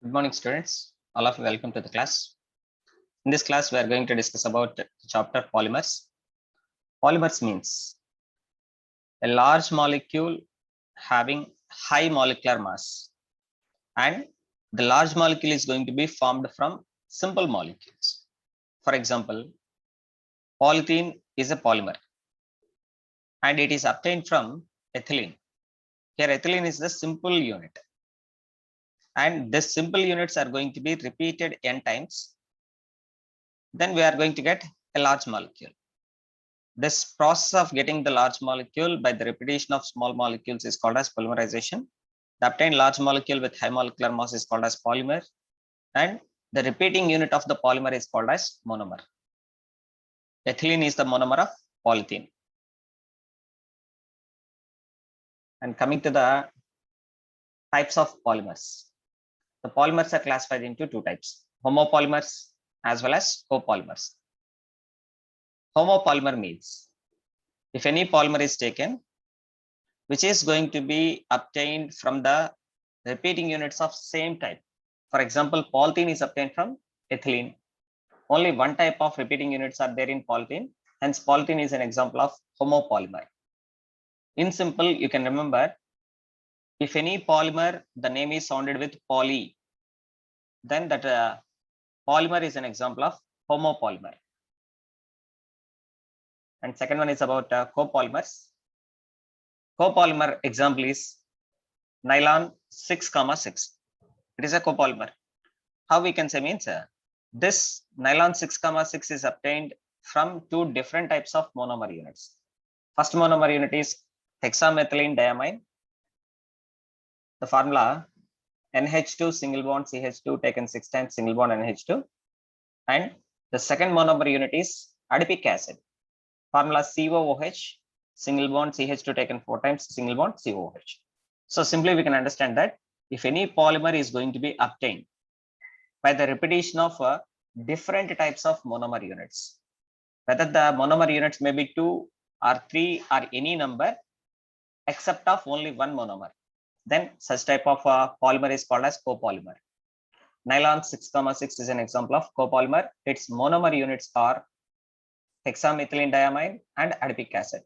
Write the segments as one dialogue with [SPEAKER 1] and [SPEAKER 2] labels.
[SPEAKER 1] Good morning, students. All of you, welcome to the class. In this class, we are going to discuss about the chapter polymers. Polymers means a large molecule having high molecular mass, and the large molecule is going to be formed from simple molecules. For example, polythene is a polymer, and it is obtained from ethylene. Here, ethylene is the simple unit, and these simple units are going to be repeated n times. Then we are going to get a large molecule. This process of getting the large molecule by the repetition of small molecules is called as polymerization. The obtained large molecule with high molecular mass is called as polymer, and the repeating unit of the polymer is called as monomer. Ethylene is the monomer of polythene. And coming to the types of polymers, the polymers are classified into two types: homopolymers as well as copolymers. Homopolymer means if any polymer is taken which is going to be obtained from the repeating units of same type. For example, polythene is obtained from ethylene. Only one type of repeating units are there in polythene. Hence, polythene is an example of homopolymer. In simple, you can remember, if any polymer, the name is sounded with poly, then that polymer is an example of homopolymer. And second one is about copolymers. Copolymer example is nylon 6,6. It is a copolymer. How we can say means this nylon 6,6 is obtained from two different types of monomer units. First monomer unit is hexamethylene diamine. The formula NH2 single bond CH2 taken 6 times single bond NH2. And the second monomer unit is adipic acid. Formula COOH single bond CH2 taken 4 times single bond COOH. So simply we can understand that if any polymer is going to be obtained by the repetition of different types of monomer units, whether the monomer units may be 2 or 3 or any number except of only one monomer, then such type of polymer is called as copolymer. Nylon 6,6 is an example of copolymer. Its monomer units are hexamethylene diamine and adipic acid.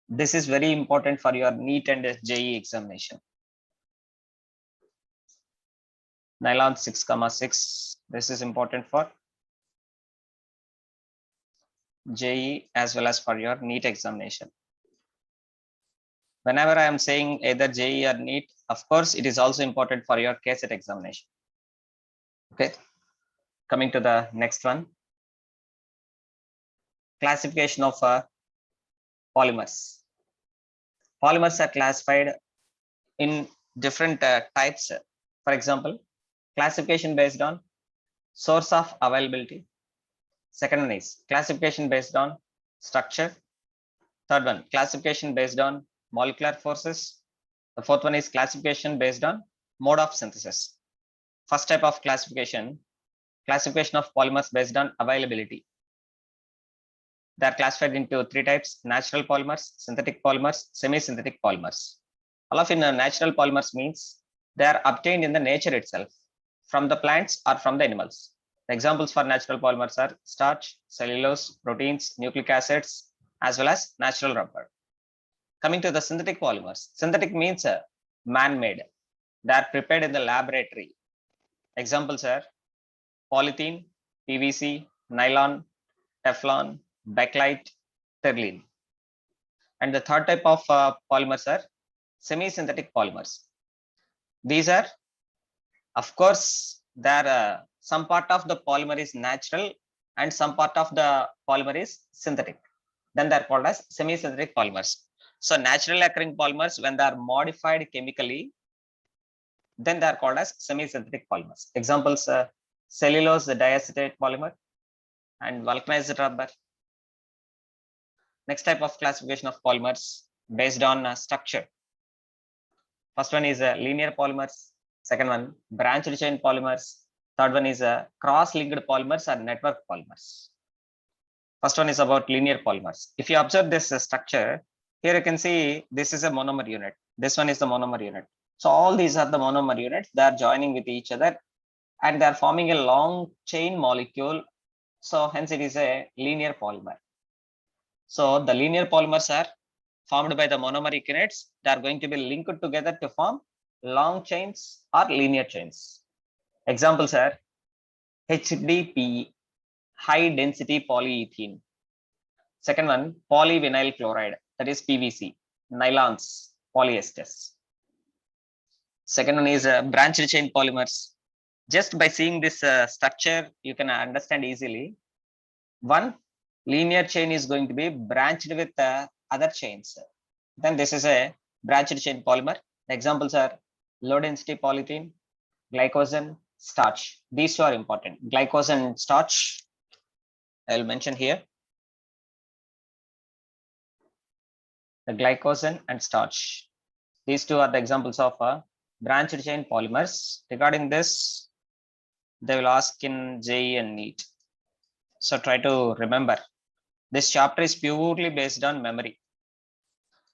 [SPEAKER 1] This is very important for your NEET and JEE examination. Nylon 6,6, this is important for JEE as well as for your NEET examination. Whenever I am saying either JEE or NEET, of course, it is also important for your KCET examination. Okay, coming to the next one. Classification of polymers. Polymers are classified in different types. For example, classification based on source of availability. Second one is classification based on structure. Third one, classification based on molecular forces. The fourth one is classification based on mode of synthesis. First type of classification of polymers based on availability. They are classified into three types: natural polymers, synthetic polymers, semi-synthetic polymers. All of in natural polymers means they are obtained in the nature itself from the plants or from the animals. The examples for natural polymers are starch, cellulose, proteins, nucleic acids, as well as natural rubber. Coming to the synthetic polymers, synthetic means man-made. They are prepared in the laboratory. Examples are polythene, PVC, nylon, Teflon, bakelite, terylene. And the third type of polymers are semi-synthetic polymers. These are, of course, there some part of the polymer is natural and some part of the polymer is synthetic. Then they are called as semi-synthetic polymers. So naturally occurring polymers, when they are modified chemically, then they are called as semi-synthetic polymers. Examples: cellulose diacetate polymer and vulcanized rubber. Next type of classification of polymers based on structure. First one is linear polymers. Second one, branched chain polymers. Third one is cross-linked polymers or network polymers. First one is about linear polymers. If you observe this structure, here you can see this is a monomer unit. This one is the monomer unit. So all these are the monomer units. They are joining with each other and they are forming a long chain molecule. So hence it is a linear polymer. So the linear polymers are formed by the monomer echinates. They are going to be linked together to form long chains or linear chains. Examples are HDPE, high density polyethylene. Second one, polyvinyl chloride, that is PVC, nylons, polyesters. Second one is branched chain polymers. Just by seeing this structure, you can understand easily. One linear chain is going to be branched with other chains. Then this is a branched chain polymer. The examples are low density polythene, glycogen, starch. These two are important. Glycogen and starch, I will mention here. The glycogen and starch. These two are the examples of branched chain polymers. Regarding this, they will ask in JEE and NEET. So try to remember. This chapter is purely based on memory.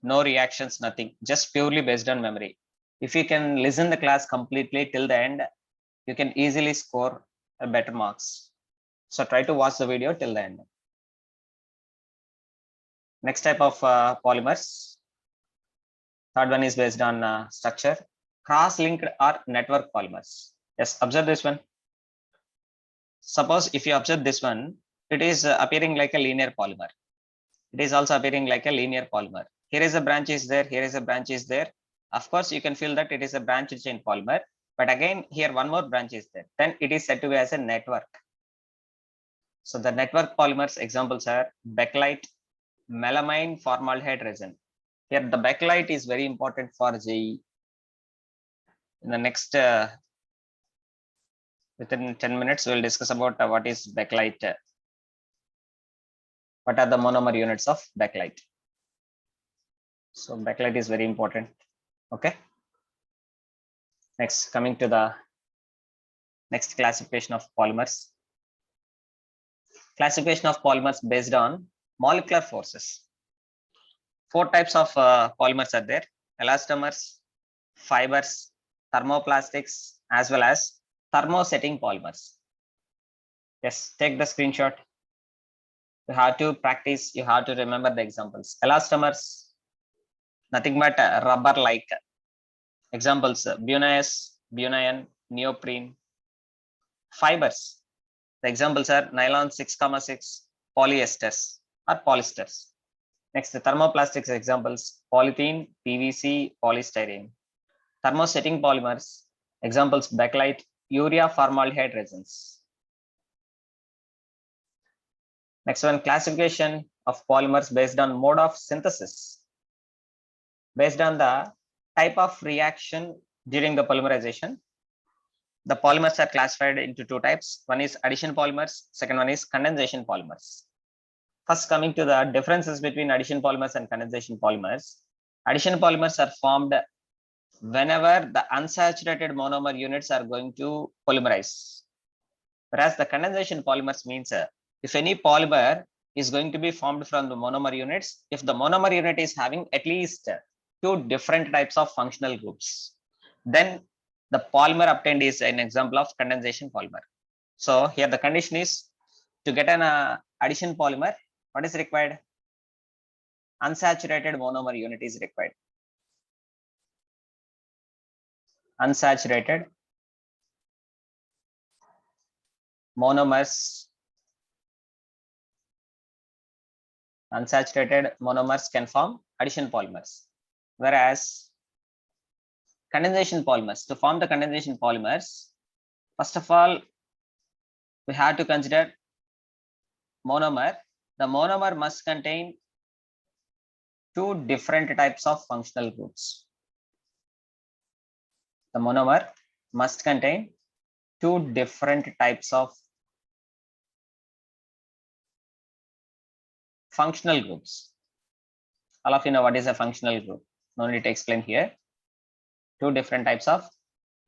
[SPEAKER 1] No reactions, nothing. Just purely based on memory. If you can listen the class completely till the end, you can easily score a better marks. So try to watch the video till the end. Next type of polymers. Third one is based on structure. Cross-linked or network polymers. Yes, observe this one. Suppose if you observe this one, it is appearing like a linear polymer. It is also appearing like a linear polymer. Here is a branch is there, here is a branch is there. Of course, you can feel that it is a branched chain polymer, but again, here one more branch is there. Then it is said to be as a network. So the network polymers examples are bakelite, melamine formaldehyde resin. Here the bakelite is very important for JEE. In the next within 10 minutes, we'll discuss about what is bakelite. What are the monomer units of bakelite? So bakelite is very important. Okay. Next, coming to the next classification of polymers. Classification of polymers based on molecular forces. 4 types of polymers are there: elastomers, fibers, thermoplastics, as well as thermosetting polymers. Yes, take the screenshot. You have to practice, you have to remember the examples. Elastomers, nothing but rubber like. Examples: bunaeus, bunion, neoprene. Fibers, the examples are nylon 6,6, polyesters or polysters. Next, the thermoplastics examples: polythene, PVC, polystyrene. Thermosetting polymers, examples: bakelite, urea formaldehyde resins. Next one, classification of polymers based on mode of synthesis. Based on the type of reaction during the polymerization, the polymers are classified into 2 types. One is addition polymers, second one is condensation polymers. First, coming to the differences between addition polymers and condensation polymers. Addition polymers are formed whenever the unsaturated monomer units are going to polymerize. Whereas the condensation polymers means if any polymer is going to be formed from the monomer units, if the monomer unit is having at least 2 different types of functional groups, then the polymer obtained is an example of condensation polymer. So here the condition is to get an addition polymer, what is required? Unsaturated monomer unit is required. Unsaturated monomers. Unsaturated monomers can form addition polymers. Whereas condensation polymers, to form the condensation polymers, first of all, we have to consider monomer. The monomer must contain 2 different types of functional groups. The monomer must contain 2 different types of functional groups. All of you know what is a functional group. No need to explain here. 2 different types of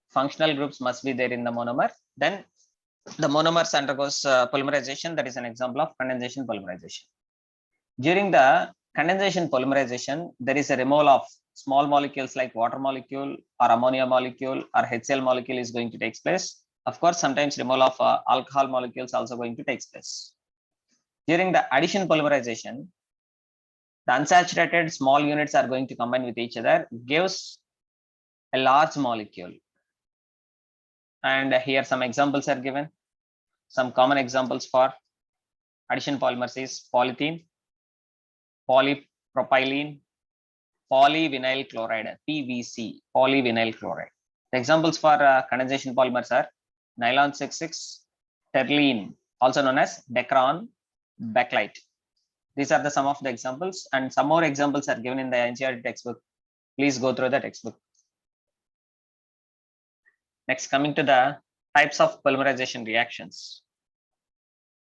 [SPEAKER 1] functional groups must be there in the monomer. Then the monomers undergoes polymerization. That is an example of condensation polymerization. During the condensation polymerization, there is a removal of small molecules like water molecule or ammonia molecule or HCl molecule is going to take place. Of course, sometimes removal of alcohol molecules also going to take place. During the addition polymerization, the unsaturated small units are going to combine with each other, gives a large molecule. And here some examples are given. Some common examples for addition polymers is polythene, polypropylene, polyvinyl chloride, PVC, polyvinyl chloride. The examples for condensation polymers are nylon 66, terylene, also known as Dacron, bakelite. These are the some of the examples, and some more examples are given in the NCERT textbook. Please go through the textbook. Next, coming to the types of polymerization reactions.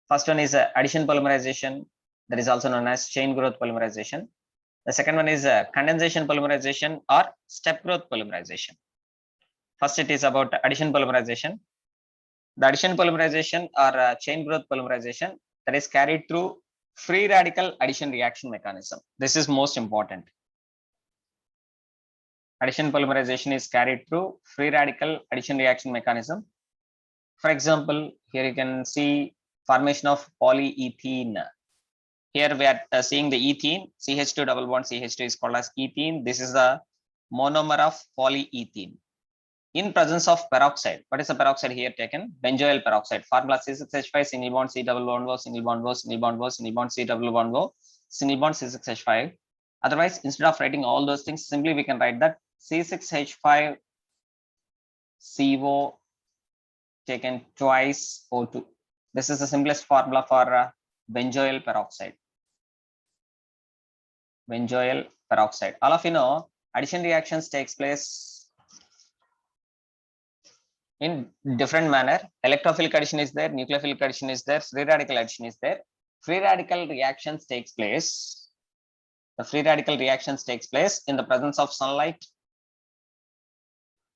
[SPEAKER 1] First one is addition polymerization, that is also known as chain growth polymerization. The second one is condensation polymerization or step growth polymerization. First, it is about addition polymerization. The addition polymerization or chain growth polymerization that is carried through free radical addition reaction mechanism. This is most important. Addition polymerization is carried through free radical addition reaction mechanism. For example, here you can see formation of polyethene. Here we are seeing the ethene, CH2 double bond CH2 is called as ethene. This is the monomer of polyethene. In presence of peroxide, what is the peroxide here taken? Benzoyl peroxide. Formula C6H5 single bond C double bond O, single bond O, single bond O, single bond C double bond O, single bond C6H5. Otherwise, instead of writing all those things, simply we can write that C6H5 CO taken twice O2. This is the simplest formula for benzoyl peroxide. Benzoyl peroxide. All of you know, addition reactions takes place in different manner. Electrophilic addition is there, nucleophilic addition is there, free radical addition is there. Free radical reactions takes place. The free radical reactions takes place in the presence of sunlight,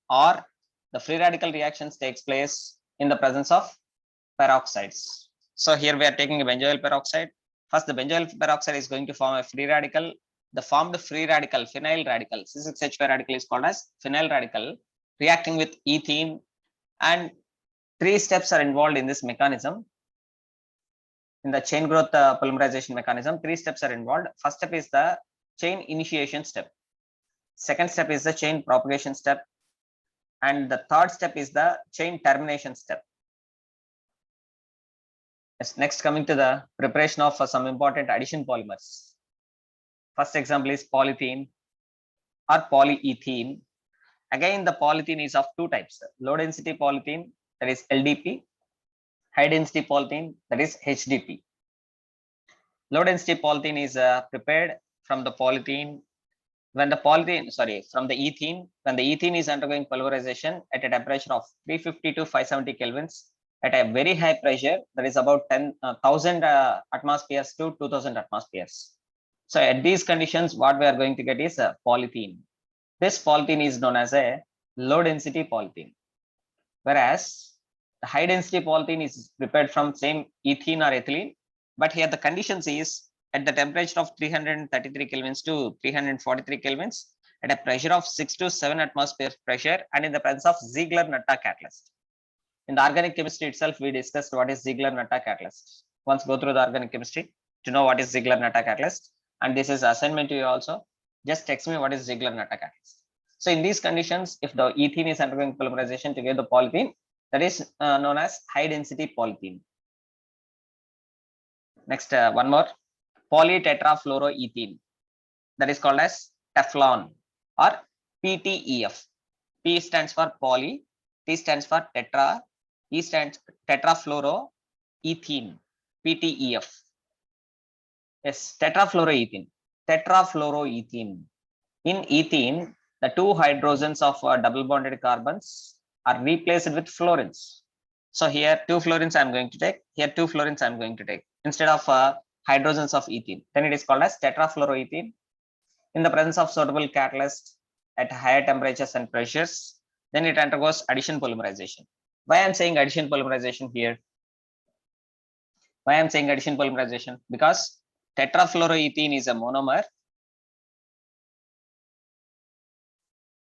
[SPEAKER 1] or the free radical reactions takes place in the presence of peroxides. So here we are taking a benzoyl peroxide. First, the benzoyl peroxide is going to form a free radical. The formed free radical, phenyl radical, C6H5 radical is called as phenyl radical, reacting with ethene, and 3 steps are involved in this mechanism. In the chain growth polymerization mechanism, 3 steps are involved. First step is the chain initiation step. Second step is the chain propagation step. And the third step is the chain termination step. Next, coming to the preparation of some important addition polymers. First example is polythene or polyethene. Again, the polythene is of 2 types. Low density polythene, that is LDP. High density polythene, that is HDP. Low density polythene is prepared from the polythene when the from the ethene, when the ethene is undergoing polymerization at a temperature of 350 to 570 kelvins at a very high pressure, that is about 10,000 atmospheres to 2000 atmospheres. So at these conditions, what we are going to get is a polythene. This polythene is known as a low density polythene, whereas the high density polythene is prepared from same ethene or ethylene, but here the conditions is at the temperature of 333 kelvins to 343 kelvins at a pressure of 6 to 7 atmosphere pressure and in the presence of Ziegler-Natta catalyst. In the organic chemistry itself, we discussed what is Ziegler-Natta catalyst. Once go through the organic chemistry to know what is Ziegler-Natta catalyst. And this is assignment to you also. Just text me what is Ziegler-Natta catalyst. So in these conditions, if the ethene is undergoing polymerization to get the polythene, that is known as high density polythene. Next, one more, polytetrafluoroethene, that is called as Teflon or PTEF. P stands for poly, T stands for tetra, E stands tetrafluoroethene, PTEF. Yes, tetrafluoroethene. Tetrafluoroethene. In ethene, the 2 hydrogens of double bonded carbons are replaced with fluorines. So here 2 fluorines I am going to take, here 2 fluorines I am going to take instead of hydrogens of ethene. Then it is called as tetrafluoroethene. In the presence of suitable catalyst at higher temperatures and pressures, then it undergoes addition polymerization. Why I am saying addition polymerization here? Why I am saying addition polymerization? Because tetrafluoroethene is a monomer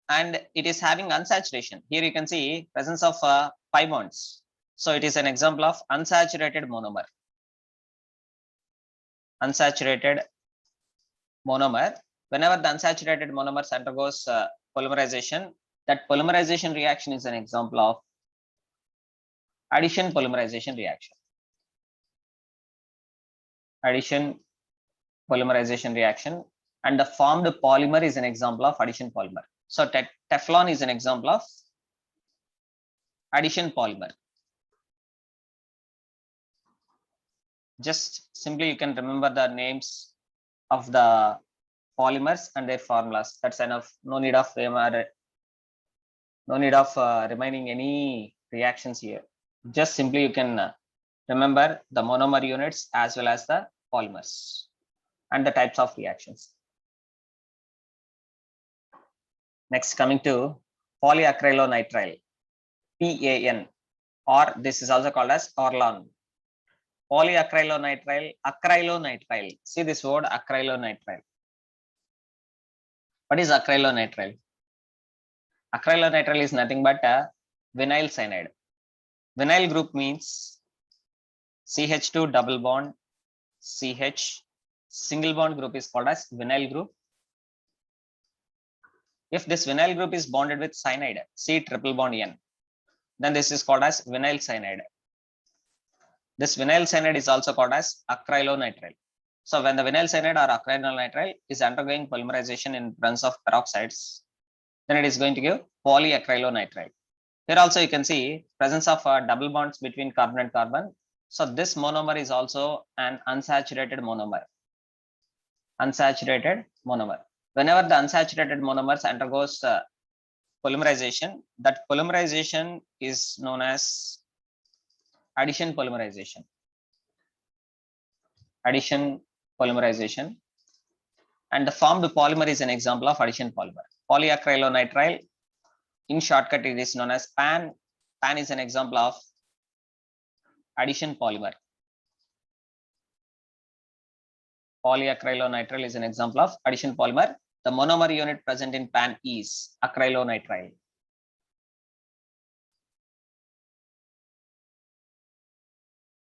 [SPEAKER 1] and it is having unsaturation. Here you can see presence of pi bonds. So it is an example of unsaturated monomer. Unsaturated monomer. Whenever the unsaturated monomers undergoes polymerization, that polymerization reaction is an example of addition polymerization reaction. Addition polymerization reaction, and the formed polymer is an example of addition polymer. So Teflon is an example of addition polymer. Just simply you can remember the names of the polymers and their formulas. That's enough. No need of remaining any reactions here. Just simply you can remember the monomer units as well as the polymers and the types of reactions. Next, coming to polyacrylonitrile, PAN, or this is also called as Orlon. Polyacrylonitrile, acrylonitrile. See this word acrylonitrile. What is acrylonitrile? Acrylonitrile is nothing but a vinyl cyanide. Vinyl group means CH2 double bond, CH. Single bond group is called as vinyl group. If this vinyl group is bonded with cyanide, C triple bond N, then this is called as vinyl cyanide. This vinyl cyanide is also called as acrylonitrile. So when the vinyl cyanide or acrylonitrile is undergoing polymerization in presence of peroxides, then it is going to give polyacrylonitrile. Here also you can see presence of double bonds between carbon and carbon. So this monomer is also an unsaturated monomer. Unsaturated monomer. Whenever the unsaturated monomers undergoes polymerization, that polymerization is known as addition polymerization. Addition polymerization. And the formed polymer is an example of addition polymer. Polyacrylonitrile, in shortcut, it is known as PAN. PAN is an example of addition polymer. Polyacrylonitrile is an example of addition polymer. The monomer unit present in PAN is acrylonitrile.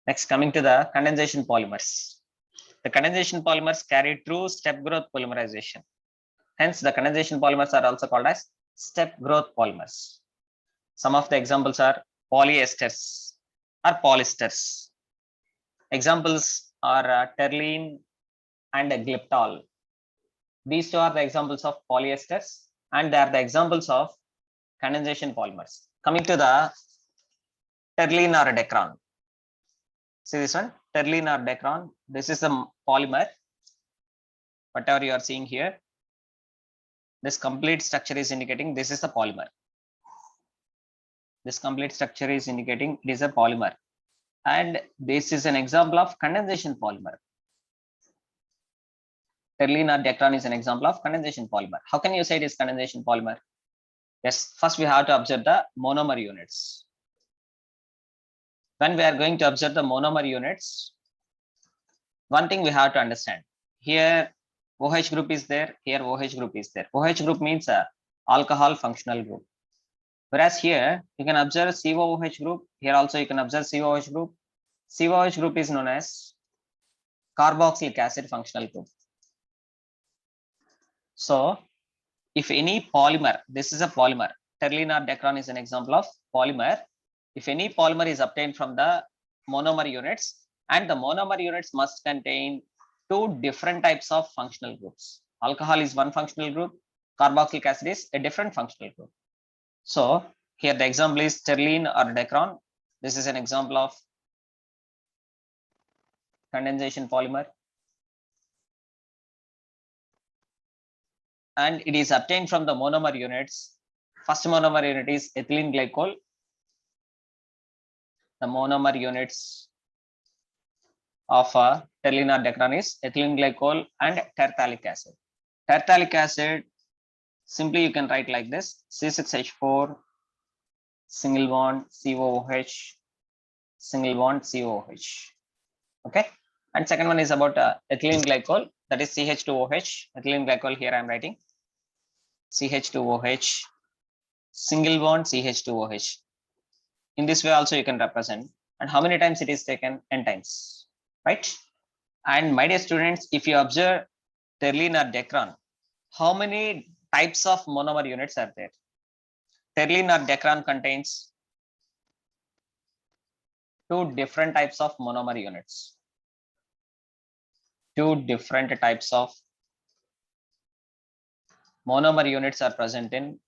[SPEAKER 1] Next, coming to the condensation polymers. The condensation polymers carry through step growth polymerization. Hence, the condensation polymers are also called as step growth polymers. Some of the examples are polyesters or polysters. Examples are terylene and glyptol. These two are the examples of polyesters, and they are the examples of condensation polymers. Coming to the terylene or Dacron. See this one, terylene or Dacron. This is the polymer. Whatever you are seeing here, this complete structure is indicating this is the polymer. This complete structure is indicating it is a polymer. And this is an example of condensation polymer. Terylene or Dacron is an example of condensation polymer. How can you say it is condensation polymer? Yes, first we have to observe the monomer units. When we are going to observe the monomer units, one thing we have to understand. Here OH group is there, here OH group is there. OH group means alcohol functional group. Whereas here you can observe COOH group, here also you can observe COOH group. COOH group is known as carboxylic acid functional group. So if any polymer, this is a polymer, terylene or Dacron is an example of polymer. If any polymer is obtained from the monomer units, and the monomer units must contain two different types of functional groups. Alcohol is one functional group, carboxylic acid is a different functional group. So here the example is terylene or Dacron. This is an example of condensation polymer. And it is obtained from the monomer units. First monomer unit is ethylene glycol. The monomer units of terylene or Dacron is ethylene glycol and terephthalic acid. Terephthalic acid, simply you can write like this: C6H4 single bond COOH single bond COOH. Okay. And second one is about ethylene glycol, that is CH2OH. Ethylene glycol, here I am writing CH2OH, single bond CH2OH. In this way also you can represent. And how many times it is taken? N times, right? And my dear students, if you observe terline or decron, how many types of monomer units are there? Terline or decron contains two different types of monomer units. Two different types of monomer units are present in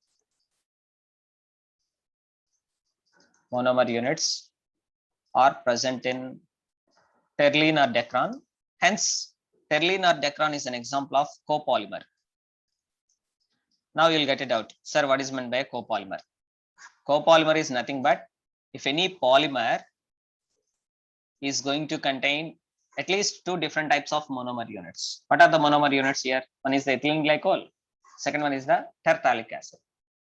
[SPEAKER 1] terline or decron. Hence, terline or decron is an example of copolymer. Now you'll get it out. Sir, what is meant by a copolymer? Copolymer is nothing but if any polymer is going to contain at least two different types of monomer units. What are the monomer units here? One is the ethylene glycol. Second one is the tertalic acid.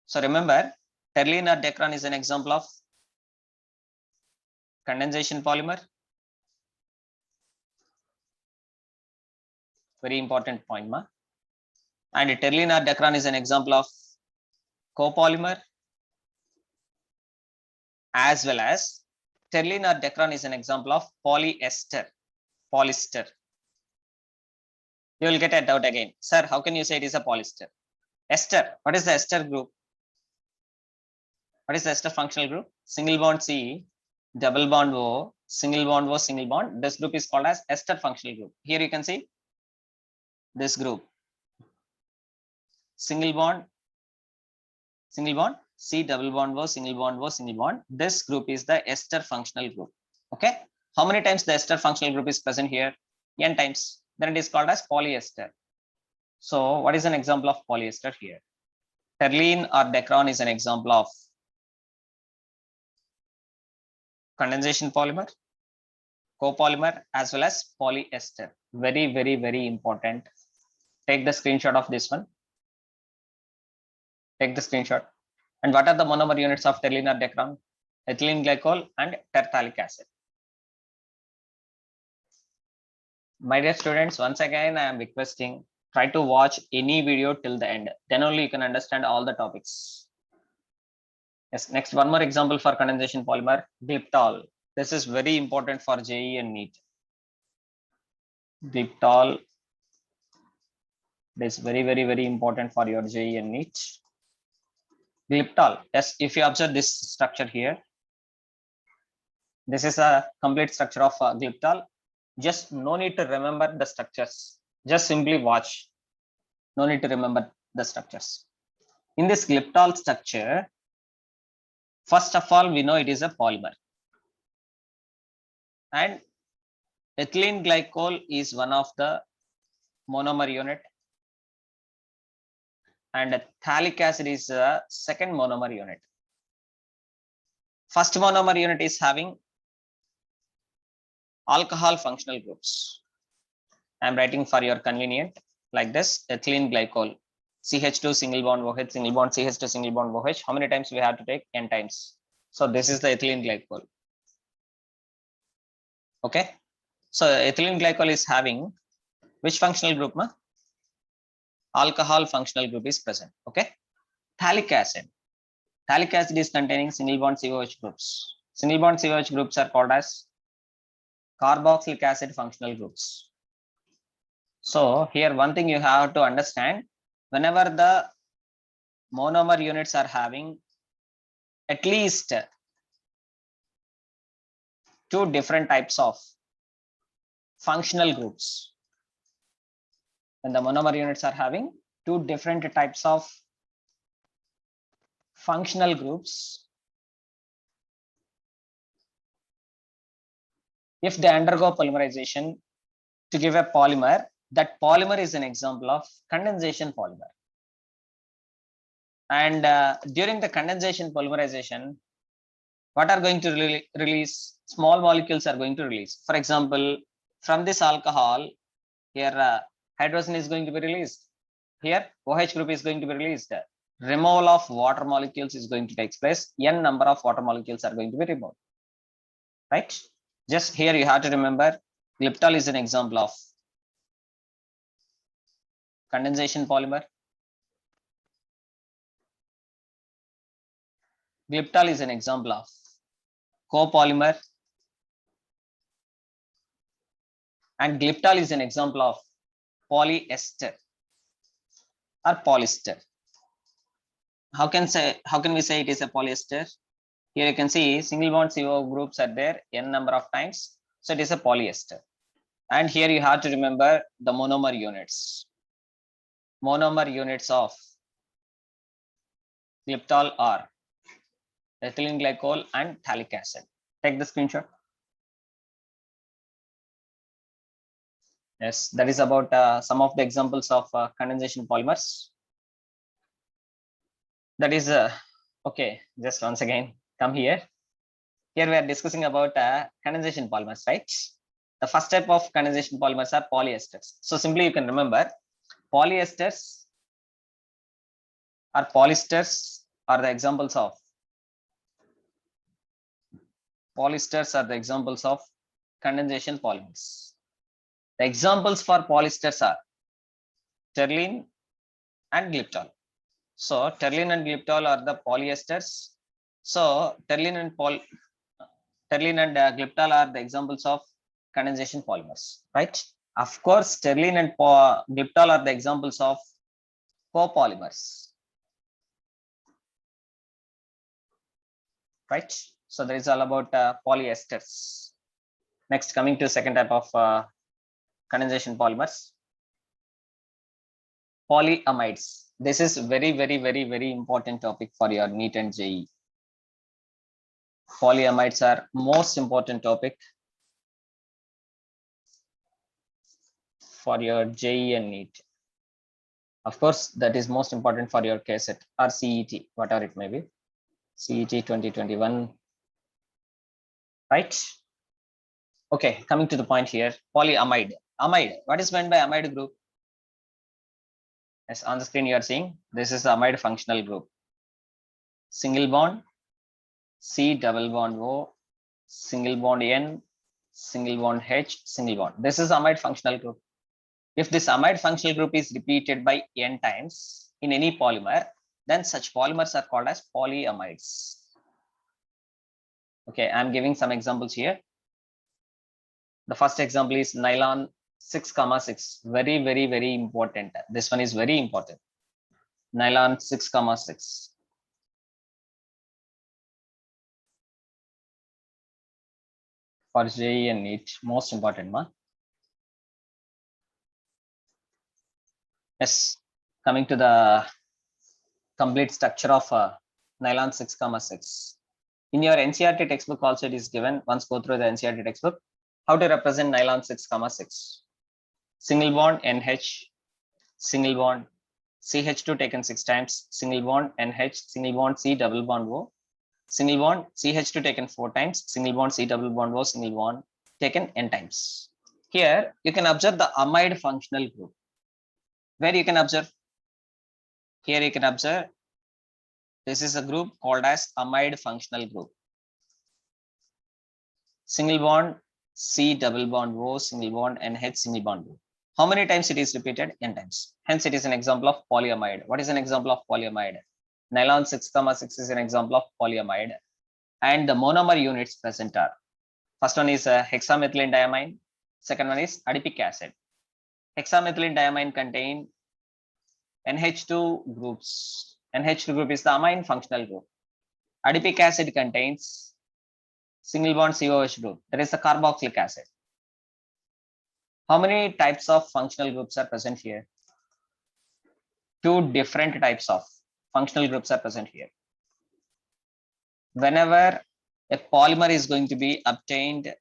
[SPEAKER 1] So remember, terline or decron is an example of condensation polymer. Very important point, ma. And terline or decron is an example of copolymer, as well as terline or decron is an example of polyester. You will get a doubt again. Sir, how can you say it is a polyester? Ester, what is the ester group? What is the ester functional group? Single bond C, double bond O, single bond O, single bond. This group is called as ester functional group. Here you can see this group. Single bond, C, double bond O, single bond O, single bond. This group is the ester functional group. Okay. How many times the ester functional group is present here? N times. Then it is called as polyester. So what is an example of polyester here? Terline or decron is an example of condensation polymer, copolymer, as well as polyester. Very, very, very important. Take the screenshot of this one. Take the screenshot. And what are the monomer units of terline or decron? Ethylene glycol and tertalic acid. My dear students, once again, I am requesting, try to watch any video till the end. Then only you can understand all the topics. Yes, next one more example for condensation polymer, Gliptol. This is very important for JEE and NEET. Gliptol is very, very, very important for your JEE and NEET. Gliptol, yes, if you observe this structure here, this is a complete structure of Gliptol. Just no need to remember the structures. Just simply watch. No need to remember the structures. In this Gliptol structure, first of all, we know it is a polymer. And ethylene glycol is one of the monomer unit. And phthalic acid is the second monomer unit. First monomer unit is having alcohol functional groups. I am writing for your convenient like this, ethylene glycol, CH2 single bond OH, single bond CH2 single bond OH. How many times we have to take? N times. So this is the ethylene glycol. Okay. So ethylene glycol is having which functional group, ma? Alcohol functional group is present. Okay. Phthalic acid. Phthalic acid is containing single bond COH groups. Single bond COH groups are called as carboxylic acid functional groups. So here one thing you have to understand, whenever the monomer units are having at least two different types of functional groups, when the monomer units are having two different types of functional groups, if they undergo polymerization to give a polymer, that polymer is an example of condensation polymer. And during the condensation polymerization, what are going to release? Small molecules are going to release. For example, from this alcohol, here hydrogen is going to be released. Here OH group is going to be released. Removal of water molecules is going to take place. N number of water molecules are going to be removed. Right? Just here you have to remember, Gliptol is an example of condensation polymer. Glyptol is an example of copolymer, and glyptol is an example of polyester or polyester. How can we say it is a polyester? Here you can see single bond CO groups are there n number of times, so it is a polyester. And here you have to remember the monomer units. Monomer units of glyptol are ethylene glycol and phthalic acid. Take the screenshot. Yes, that is about some of the examples of condensation polymers. That is okay. Just once again, come here. Here we are discussing about condensation polymers, right? The first type of condensation polymers are polyesters. So simply you can remember polyesters or polysters are the examples of condensation polymers. The examples for polysters are terylene and glyptol. So terylene and glyptol are the polyesters. So terylene and glyptol are the examples of condensation polymers, right? Of course, terylene and glyptol are the examples of copolymers, right? So that is all about polyesters. Next, coming to second type of condensation polymers, polyamides. This is very important topic for your NEET and JEE. Polyamides are most important topic for your JEE and NEET. Of course, that is most important for your KCET or CET, whatever it may be. CET 2021, right? Okay, coming to the point here, polyamide. Amide, what is meant by amide group? As on the screen you are seeing, this is the amide functional group. Single bond, C double bond O, single bond N, single bond H, single bond. This is amide functional group. If this amide functional group is repeated by N times in any polymer, then such polymers are called as polyamides. Okay, I'm giving some examples here. The first example is nylon 6,6. Very important. This one is very important. Nylon 6,6. For JEE and NEET, most important one. Yes, coming to the complete structure of nylon 6,6. In your NCERT textbook also it is given. Once go through the NCERT textbook, how to represent nylon 6,6. Single bond NH, single bond CH2 taken 6 times, single bond NH, single bond C double bond O, single bond CH2 taken 4 times, single bond C double bond O, single bond taken n times. Here you can observe the amide functional group. Where you can observe? Here you can observe this is a group called as amide functional group. Single bond C double bond O, single bond NH, single bond O. How many times it is repeated? N times. Hence, it is an example of polyamide. What is an example of polyamide? Nylon 6,6 is an example of polyamide. And the monomer units present are, first one is hexamethylene diamine. Second one is adipic acid. Hexamethylene diamine contain NH2 groups. NH2 group is the amine functional group. Adipic acid contains single bond COH group. That is the carboxylic acid. How many types of functional groups are present here? 2 different types of functional groups are present here. Whenever a polymer is going to be obtained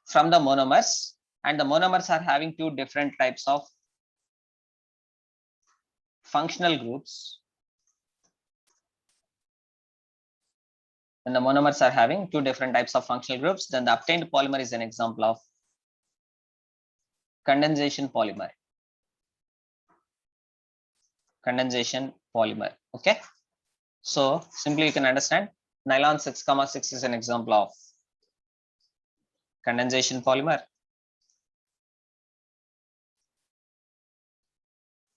[SPEAKER 1] from the monomers, and the monomers are having 2 different types of functional groups, when the monomers are having 2 different types of functional groups, then the obtained polymer is an example of condensation polymer. Condensation polymer. Okay. So simply you can understand nylon 6,6 is an example of condensation polymer.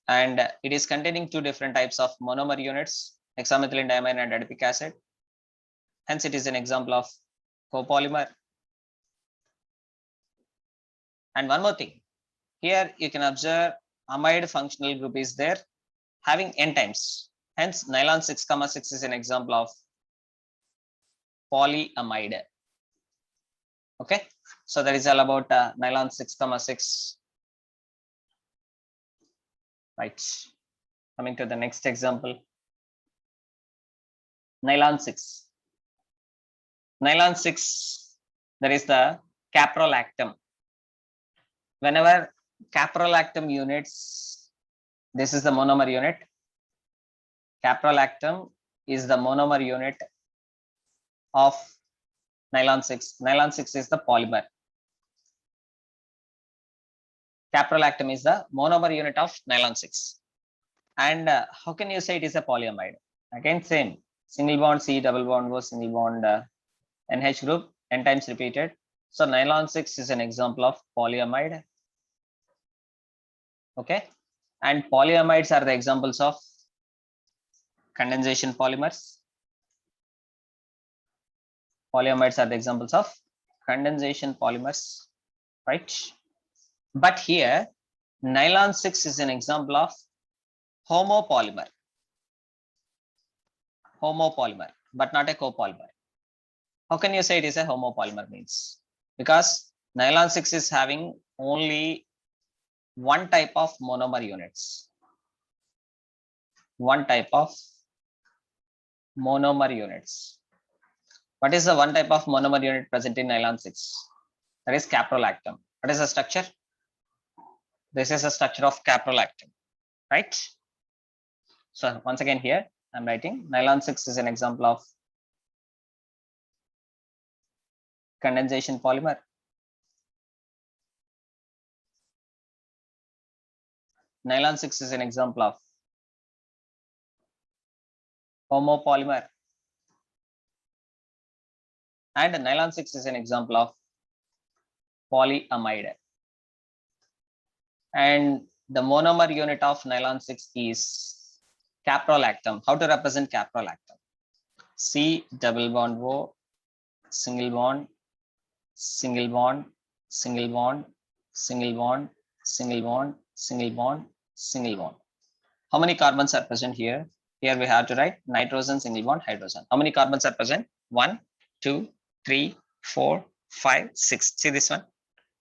[SPEAKER 1] And it is containing 2 different types of monomer units, hexamethylene diamine and adipic acid. Hence, it is an example of copolymer. And one more thing, here you can observe amide functional group is there having n times. Hence, nylon 6,6 is an example of polyamide. Okay, so that is all about nylon 6,6. Right. Coming to the next example, nylon 6. Nylon 6, there is the caprolactam. Whenever caprolactam units, this is the monomer unit. Caprolactam is the monomer unit of nylon 6. Nylon 6 is the polymer. Caprolactam is the monomer unit of nylon 6. And how can you say it is a polyamide? Again, same. Single bond C, double bond O, single bond NH group, n times repeated. So nylon 6 is an example of polyamide. Okay. And polyamides are the examples of condensation polymers. Polyamides are the examples of condensation polymers, right? But here, nylon 6 is an example of homopolymer. Homopolymer, but not a copolymer. How can you say it is a homopolymer means? Because nylon 6 is having only one type of monomer units. One type of monomer units. What is the one type of monomer unit present in nylon 6? That is caprolactam. What is the structure? This is a structure of caprolactam, right? So once again here, I'm writing nylon 6 is an example of condensation polymer. Nylon 6 is an example of homopolymer. And nylon 6 is an example of polyamide. And the monomer unit of nylon 6 is caprolactam. How to represent caprolactam? C double bond O, single bond, single bond, single bond, single bond, single bond, single bond, single bond. How many carbons are present here? Here we have to write nitrogen, single bond, hydrogen. How many carbons are present? 1, 2, 3, 4, 5, 6. See this one?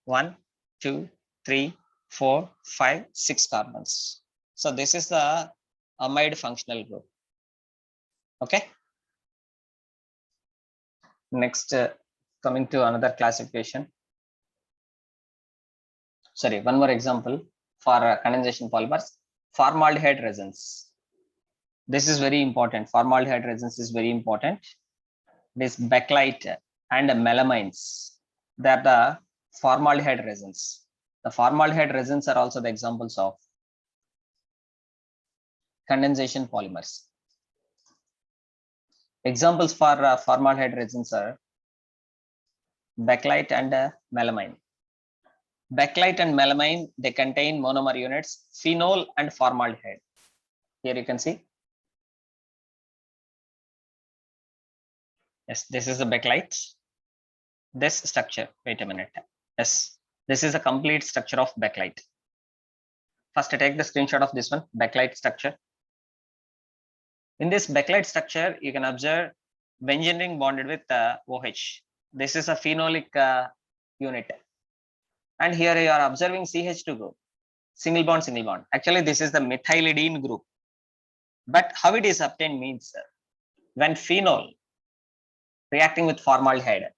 [SPEAKER 1] 1, 2, 3, 4, 5, 6 carbons. So this is the amide functional group. Okay. Next, coming to another classification. Sorry, one more example for condensation polymers. Formaldehyde resins. This is very important. Formaldehyde resins is very important. This bakelite and melamines, they are the formaldehyde resins. The formaldehyde resins are also the examples of condensation polymers. Examples for formaldehyde resins are bakelite and melamine. Bakelite and melamine, they contain monomer units, phenol and formaldehyde. Here you can see. Yes, this is the bakelite. This structure, wait a minute. Yes, this is a complete structure of bakelite. First, I take the screenshot of this one, bakelite structure. In this bakelite structure, you can observe benzene ring bonded with OH. This is a phenolic unit. And here you are observing CH2 group, single bond, single bond. Actually, this is the methylidene group. But how it is obtained means when phenol reacting with formaldehyde,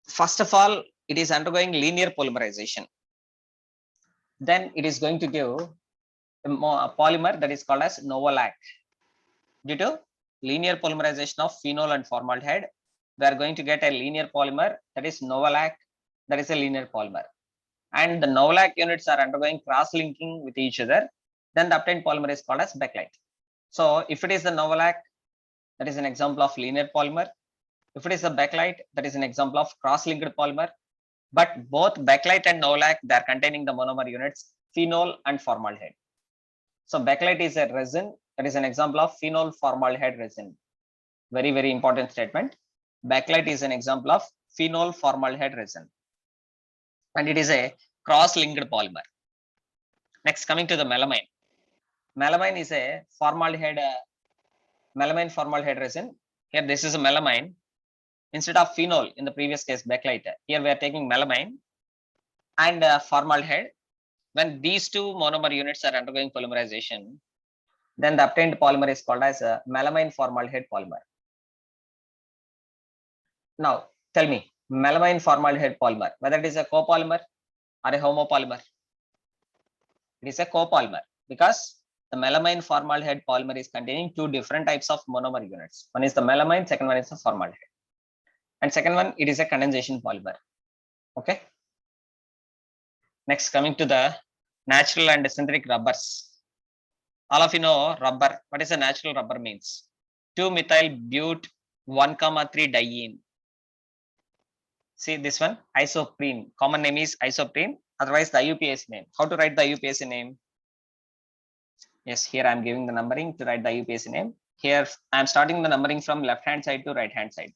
[SPEAKER 1] first of all, it is undergoing linear polymerization. Then it is going to give a polymer that is called as novolac. Due to linear polymerization of phenol and formaldehyde, we are going to get a linear polymer that is novolac, that is a linear polymer. And the novolac units are undergoing cross-linking with each other. Then the obtained polymer is called as bakelite. So if it is the novolac, that is an example of linear polymer. If it is a bakelite, that is an example of cross-linked polymer. But both bakelite and novolac, they are containing the monomer units, phenol and formaldehyde. So bakelite is a resin That is an example of phenol formaldehyde resin. Very, very important statement. Bakelite is an example of phenol formaldehyde resin, and it is a cross-linked polymer. Next, coming to the melamine. Melamine is a melamine formaldehyde resin. Here, this is a melamine. Instead of phenol in the previous case, bakelite, here we are taking melamine and formaldehyde. When these two monomer units are undergoing polymerization, then the obtained polymer is called as a melamine formaldehyde polymer. Now, tell me, melamine formaldehyde polymer, whether it is a copolymer or a homopolymer? It is a copolymer because the melamine formaldehyde polymer is containing two different types of monomer units. One is the melamine, second one is the formaldehyde. And second one, it is a condensation polymer. Okay. Next, coming to the natural and synthetic rubbers. All of you know rubber. What is a natural rubber means? 2-methyl but 1,3 diene. See this one, isoprene. Common name is isoprene. Otherwise, the IUPAC name. How to write the IUPAC name? Yes, here I am giving the numbering to write the IUPAC name. Here I am starting the numbering from left hand side to right hand side.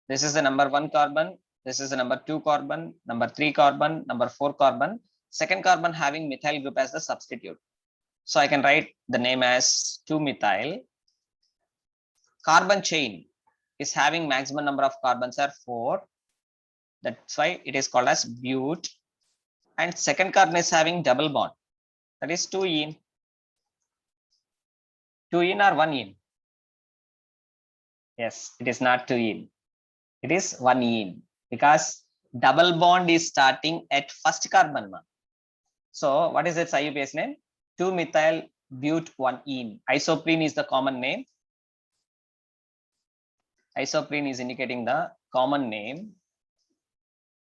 [SPEAKER 1] This is the number 1 carbon. This is the number 2 carbon, number 3 carbon, number 4 carbon. Second carbon having methyl group as the substitute. So I can write the name as 2-methyl. Carbon chain is having maximum number of carbons are 4. That's why it is called as but. And second carbon is having double bond. That is 2-ene. 2-ene or 1-ene? Yes, it is not 2-ene. It is 1-ene because double bond is starting at first carbon. So what is its IUPAC name? 2-methyl but 1-ene. Isoprene is the common name. Isoprene is indicating the common name.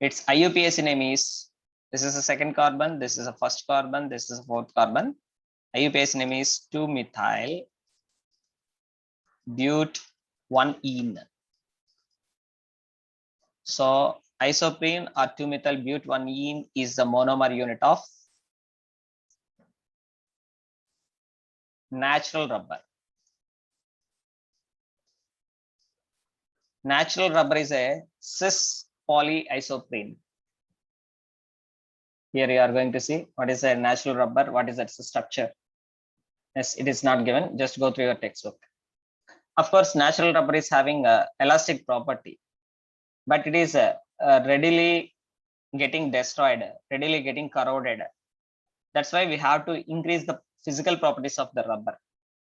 [SPEAKER 1] Its IUPAC name is, this is the second carbon, this is the first carbon, this is the fourth carbon. IUPAC name is 2-methyl but 1-ene. So isoprene or 2-methyl but 1-ene is the monomer unit of natural rubber. Natural rubber is a cis polyisoprene. Here you are going to see what is a natural rubber, what is its structure. Yes, it is not given. Just go through your textbook. Of course, natural rubber is having a elastic property, but it is readily getting destroyed, readily getting corroded. That's why we have to increase the physical properties of the rubber.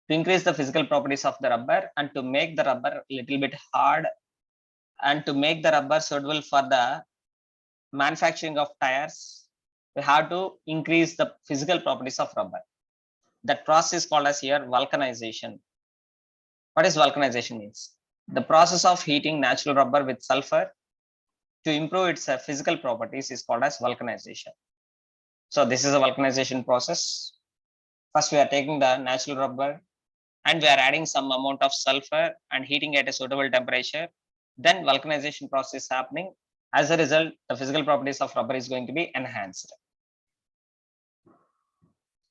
[SPEAKER 1] To increase the physical properties of the rubber and to make the rubber a little bit hard and to make the rubber suitable for the manufacturing of tires, we have to increase the physical properties of rubber. That process is called as here vulcanization. What is vulcanization means? The process of heating natural rubber with sulfur to improve its physical properties is called as vulcanization. So this is a vulcanization process. First, we are taking the natural rubber and we are adding some amount of sulfur and heating at a suitable temperature. Then vulcanization process is happening. As a result, the physical properties of rubber is going to be enhanced.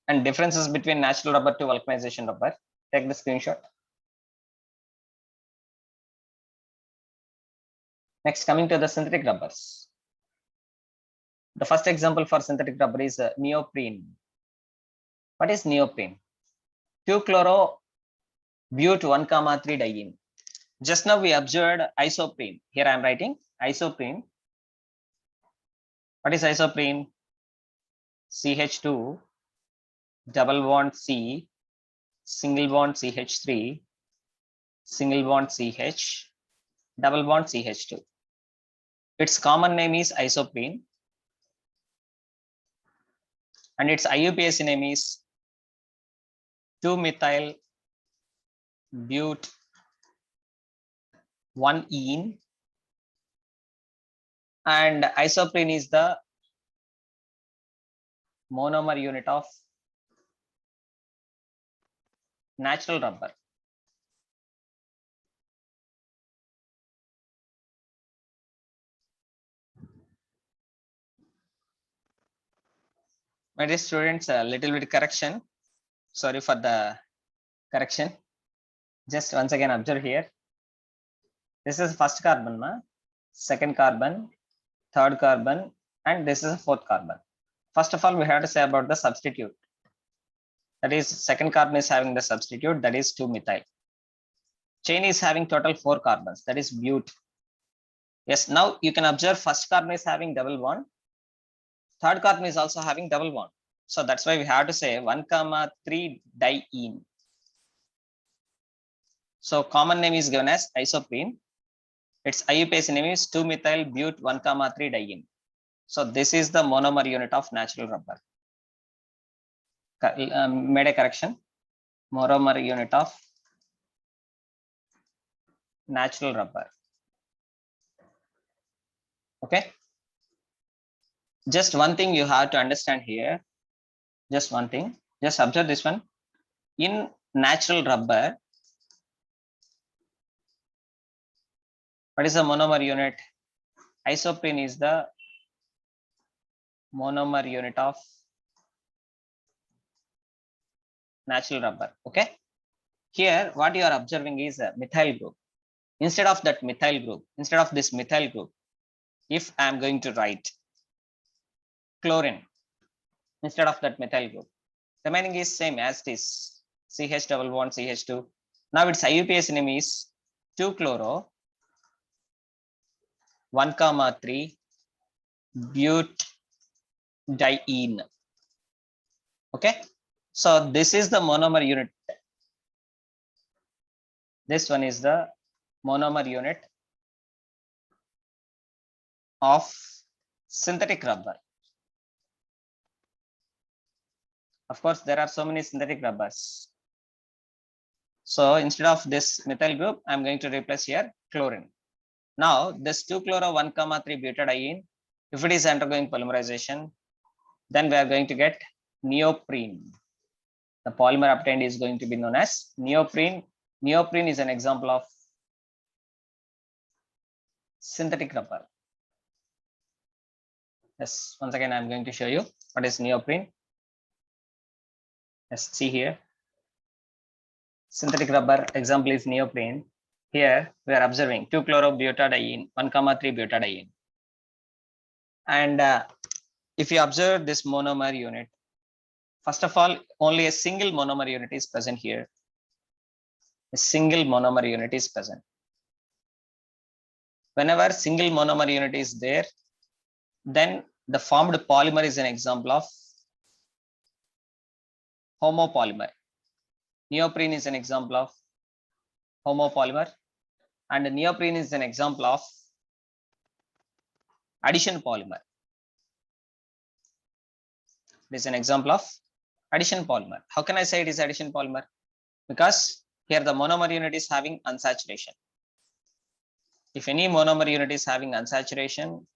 [SPEAKER 1] And differences between natural rubber to vulcanization rubber. Take the screenshot. Next, coming to the synthetic rubbers. The first example for synthetic rubber is neoprene. What is neoprene? 2-chloro but 1,3 diene. Just now we observed isoprene. Here I am writing isoprene. What is isoprene? CH2, double bond C, single bond CH3, single bond CH, double bond CH2. Its common name is isoprene and its IUPAC name is 2-methyl but 1-ene, and isoprene is the monomer unit of natural rubber. My dear students, a little bit correction. Sorry for the correction. Just once again observe here. This is first carbon, second carbon, third carbon, and this is a fourth carbon. First of all, we have to say about the substitute. That is, second carbon is having the substitute, that is 2-methyl. Chain is having total 4 carbons, that is bute. Yes, now you can observe first carbon is having double bond. Third carbon is also having double bond. So that's why we have to say 1,3 diene. So common name is given as isoprene. Its IUPAC name is 2-methyl bute 1,3 diene. So this is the monomer unit of natural rubber. Made a correction. Monomer unit of natural rubber. Okay. Just one thing you have to understand here. Just one thing. Just observe this one. In natural rubber, what is the monomer unit? Isoprene is the monomer unit of natural rubber. Okay. Here, what you are observing is a methyl group. Instead of that methyl group, instead of this methyl group, if I am going to write chlorine instead of that methyl group, remaining is same as this CH double bond CH2. Now its IUPAC name is 2-chloro 1,3 butadiene. Okay, so this is the monomer unit. This one is the monomer unit of synthetic rubber. Of course, there are so many synthetic rubbers. So instead of this methyl group, I'm going to replace here chlorine. Now this 2-chloro 1,3 butadiene, if it is undergoing polymerization, then we are going to get neoprene. The polymer obtained is going to be known as neoprene. Neoprene is an example of synthetic rubber. Yes, once again, I'm going to show you what is neoprene. Let's see here. Synthetic rubber example is neoprene. Here we are observing 2-chloro-butadiene, 1,3 butadiene. And if you observe this monomer unit, first of all, only a single monomer unit is present here. A single monomer unit is present. Whenever single monomer unit is there, then the formed polymer is an example of homopolymer. Neoprene is an example of homopolymer, and neoprene is an example of addition polymer. It is an example of addition polymer. How can I say it is addition polymer? Because here the monomer unit is having unsaturation. If any monomer unit is having unsaturation,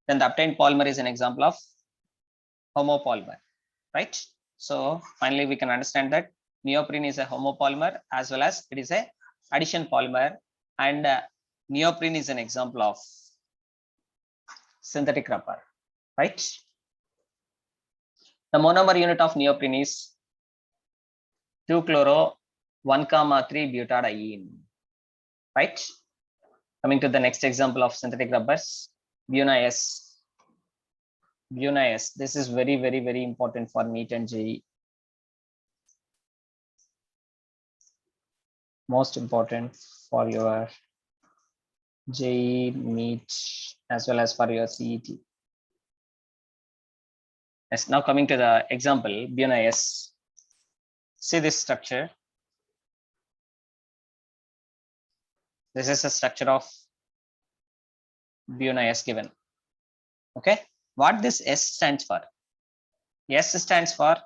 [SPEAKER 1] then the obtained polymer is an example of homopolymer, right? So finally, we can understand that neoprene is a homopolymer as well as it is a addition polymer, and neoprene is an example of synthetic rubber, right? The monomer unit of neoprene is 2-chloro 1,3 butadiene, right? Coming to the next example of synthetic rubbers, Buna-S. Buna-S. This is very, very, very important for NEET and JEE. Most important for your JEE, NEET, as well as for your CET. Yes, now coming to the example, Buna-S. See this structure. This is a structure of Buna-S given. Okay, what this S stands for? S stands for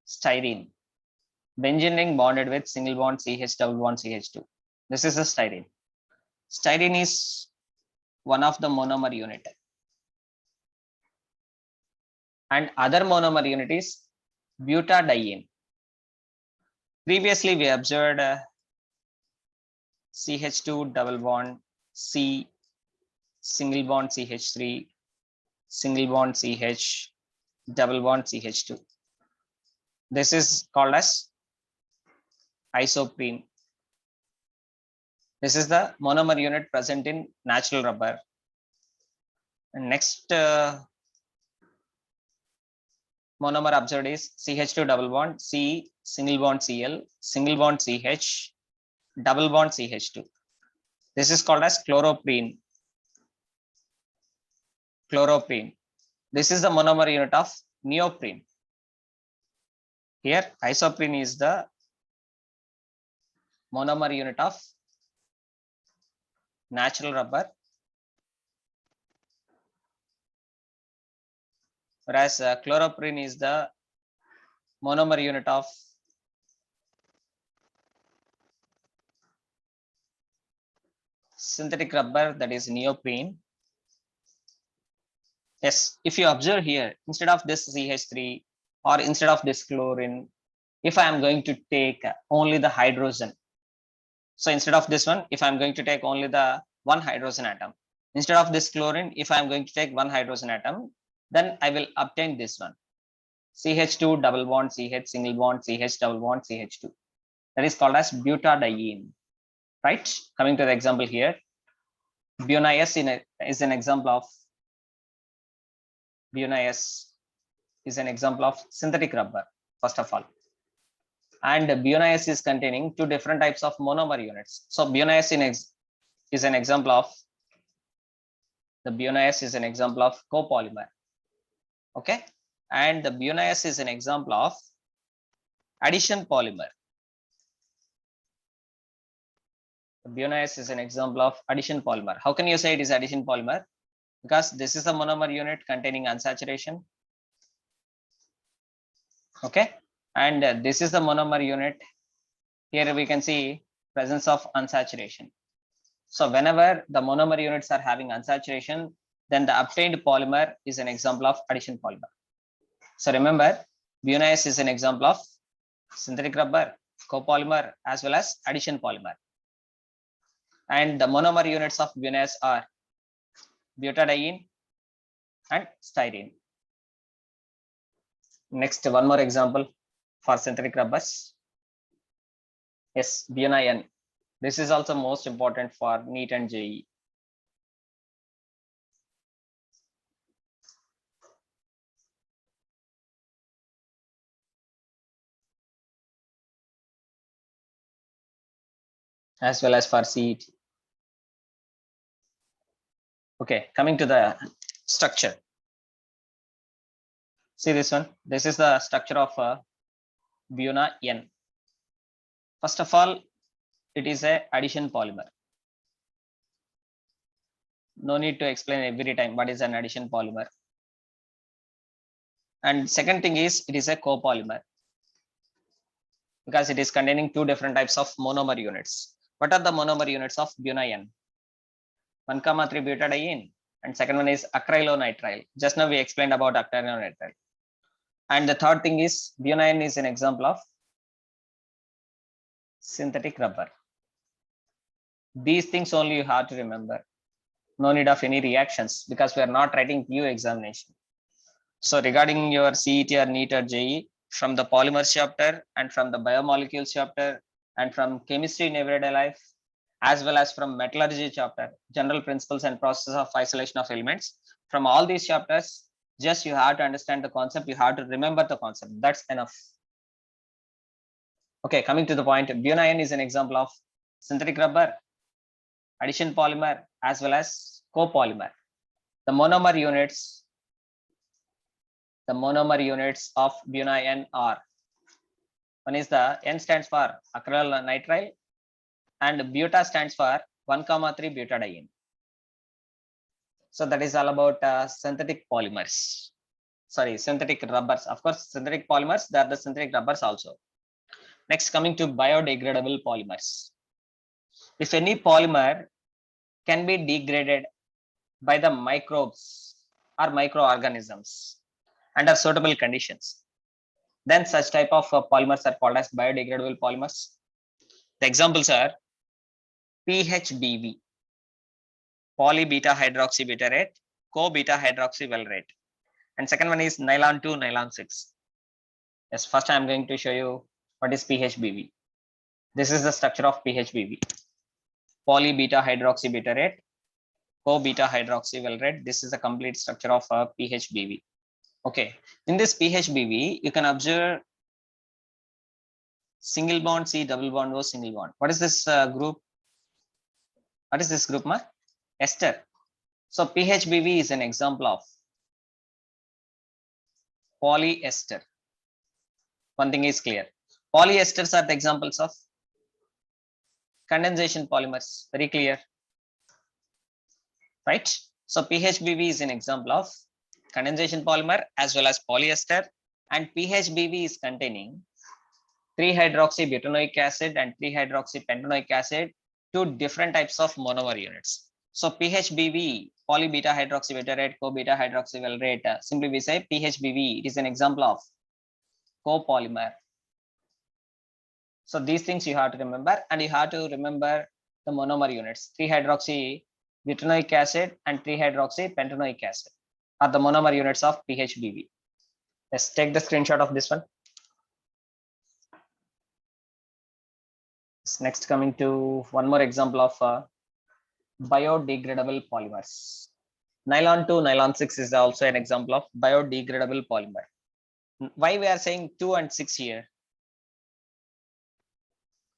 [SPEAKER 1] styrene. Benzene ring bonded with single bond CH double bond CH2. This is a styrene. Styrene is one of the monomer unit. And other monomer unit is butadiene. Previously, we observed CH2 double bond C, single bond CH3, single bond CH, double bond CH2. This is called as isoprene. This is the monomer unit present in natural rubber. And next monomer observed is CH2 double bond, C single bond Cl, single bond CH, double bond CH2. This is called as chloroprene. Chloroprene. This is the monomer unit of neoprene. Here isoprene is the monomer unit of natural rubber, whereas chloroprene is the monomer unit of synthetic rubber, that is neoprene. Yes, if you observe here, instead of this CH3 or instead of this chlorine, if I am going to take only the hydrogen, so instead of this one, if I'm going to take only the one hydrogen atom, instead of this chlorine, if I'm going to take one hydrogen atom, then I will obtain this one, CH2 double bond CH single bond CH double bond CH2. That is called as butadiene, right? Coming to the example here, BuNS is an example of BuNS is an example of synthetic rubber, first of all. And BuNS is containing two different types of monomer units. So BuNS is an example of copolymer. Okay. And the BuNS is an example of addition polymer. The BuNS is an example of addition polymer. How can you say it is addition polymer? Because this is a monomer unit containing unsaturation. Okay. And this is the monomer unit. Here we can see presence of unsaturation. So whenever the monomer units are having unsaturation, then the obtained polymer is an example of addition polymer. So remember, BuNS is an example of synthetic rubber, copolymer, as well as addition polymer. And the monomer units of BuNS are butadiene and styrene. Next, one more example for synthetic rubbers. Yes, BuNN. This is also most important for NEET and JEE. As well as for CET. Okay, coming to the structure. See this one. This is the structure of BuNN. First of all, it is a addition polymer. No need to explain every time what is an addition polymer. And second thing is it is a copolymer, because it is containing two different types of monomer units. What are the monomer units of BuNN? 1,3 butadiene, and second one is acrylonitrile. Just now we explained about acrylonitrile. And the third thing is BuNN is an example of synthetic rubber. These things only you have to remember. No need of any reactions, because we are not writing PU examination. So regarding your CET or NEET or JEE, from the polymers chapter and from the biomolecules chapter and from chemistry in everyday life, as well as from metallurgy chapter, general principles and process of isolation of elements, from all these chapters, just you have to understand the concept, you have to remember the concept. That's enough. Okay, coming to the point, BuNN is an example of synthetic rubber, addition polymer, as well as copolymer. The monomer units of BuNN are, one is the N stands for acrylonitrile and buta stands for 1,3 butadiene. So that is all about synthetic polymers. Sorry, synthetic rubbers. Of course, synthetic polymers, they are the synthetic rubbers also. Next, coming to biodegradable polymers. If any polymer can be degraded by the microbes or microorganisms under suitable conditions, then such type of polymers are called as biodegradable polymers. The examples are PHBV, polybeta hydroxybutyrate, co-beta hydroxyvalerate, and second one is nylon 2 nylon 6. Yes, first I am going to show you what is PHBV. This is the structure of PHBV. Poly beta hydroxy butyrate, co beta hydroxy valerate. This is the complete structure of PHBV. Okay, in this PHBV, you can observe single bond C, double bond O, single bond. What is this group? What is this group, ma? Ester. So PHBV is an example of polyester. One thing is clear. Polyesters are the examples of condensation polymers. Very clear, right? So PHBV is an example of condensation polymer as well as polyester, and PHBV is containing 3-hydroxybutanoic acid and 3-hydroxypentanoic acid, two different types of monomer units. So PHBV, poly beta hydroxybutyrate, co beta hydroxyvalerate, simply we say PHBV, it is an example of copolymer. So these things you have to remember, and you have to remember the monomer units. 3-hydroxybutanoic acid and 3-hydroxypentanoic acid are the monomer units of PHBV. Let's take the screenshot of this one. Next, coming to one more example of biodegradable polymers. Nylon 2, nylon 6 is also an example of biodegradable polymer. Why we are saying 2 and 6 here?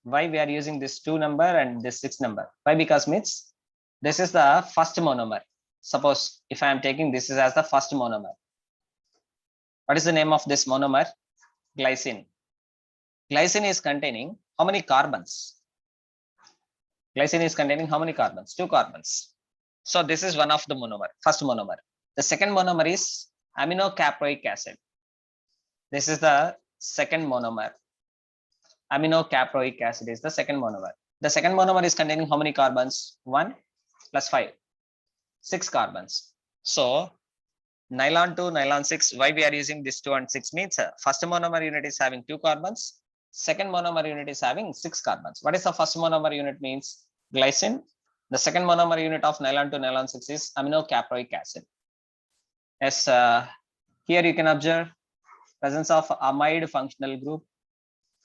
[SPEAKER 1] Why we are using this 2 number and this 6 number? Why? Because means this is the first monomer. Suppose if I am taking this is as the first monomer. What is the name of this monomer? Glycine. Glycine is containing how many carbons? Glycine is containing how many carbons? 2 carbons. So this is one of the monomer, first monomer. The second monomer is aminocaproic acid. This is the second monomer. Aminocaproic acid is the second monomer. The second monomer is containing how many carbons? 1 plus 5, 6 carbons. So nylon 2, nylon 6, why we are using this 2 and 6 means first monomer unit is having 2 carbons, second monomer unit is having 6 carbons. What is the first monomer unit means? Glycine. The second monomer unit of nylon 2, nylon 6 is aminocaproic acid. Yes, here you can observe presence of amide functional group.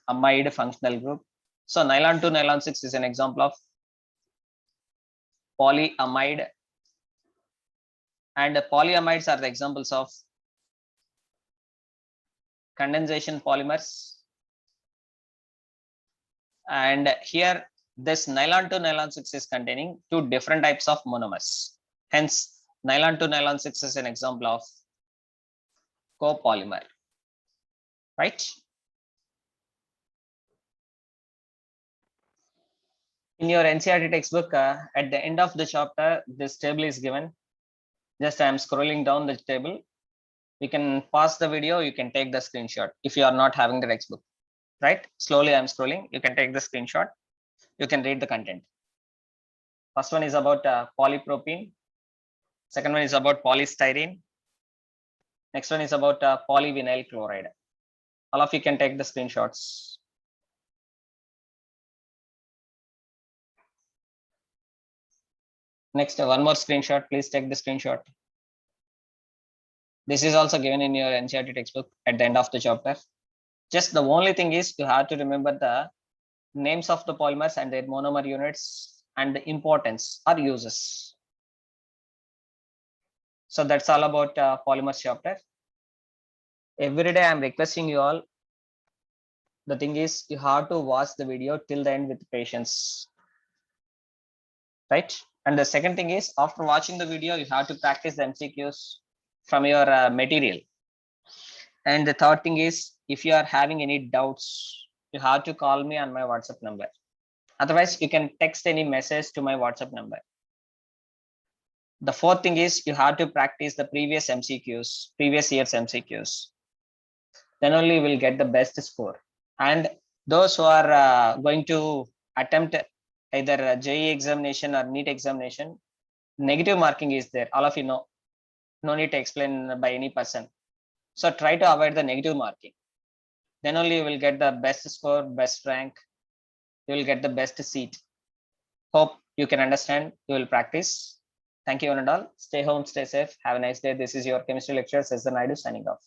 [SPEAKER 1] Amide functional group. So nylon 2, nylon 6 is an example of polyamide, and polyamides are the examples of condensation polymers. And here this nylon 2, nylon 6 is containing 2 different types of monomers. Hence, nylon 2, nylon 6 is an example of copolymer, right? In your NCERT textbook, at the end of the chapter, this table is given. Just I am scrolling down the table. You can pause the video, you can take the screenshot if you are not having the textbook, right? Slowly I am scrolling, you can take the screenshot, you can read the content. First one is about polypropene. Second one is about polystyrene. Next one is about polyvinyl chloride. All of you can take the screenshots. Next, one more screenshot, please take the screenshot. This is also given in your NCERT textbook at the end of the chapter. Just the only thing is you have to remember the names of the polymers and their monomer units and the importance or uses. So that's all about polymers chapter. Every day I'm requesting you all, the thing is you have to watch the video till the end with patience, right? And the second thing is after watching the video, you have to practice the MCQs from your material. And the third thing is if you are having any doubts, you have to call me on my WhatsApp number. Otherwise, you can text any message to my WhatsApp number. The fourth thing is you have to practice the previous MCQs, previous year's MCQs. Then only you will get the best score. And those who are going to attempt either a JEE examination or NEET examination, negative marking is there. All of you know, no need to explain by any person. So try to avoid the negative marking. Then only you will get the best score, best rank. You will get the best seat. Hope you can understand. You will practice. Thank you one and all. Stay home, stay safe. Have a nice day. This is your chemistry lecturer, Cesar Naidu, signing off.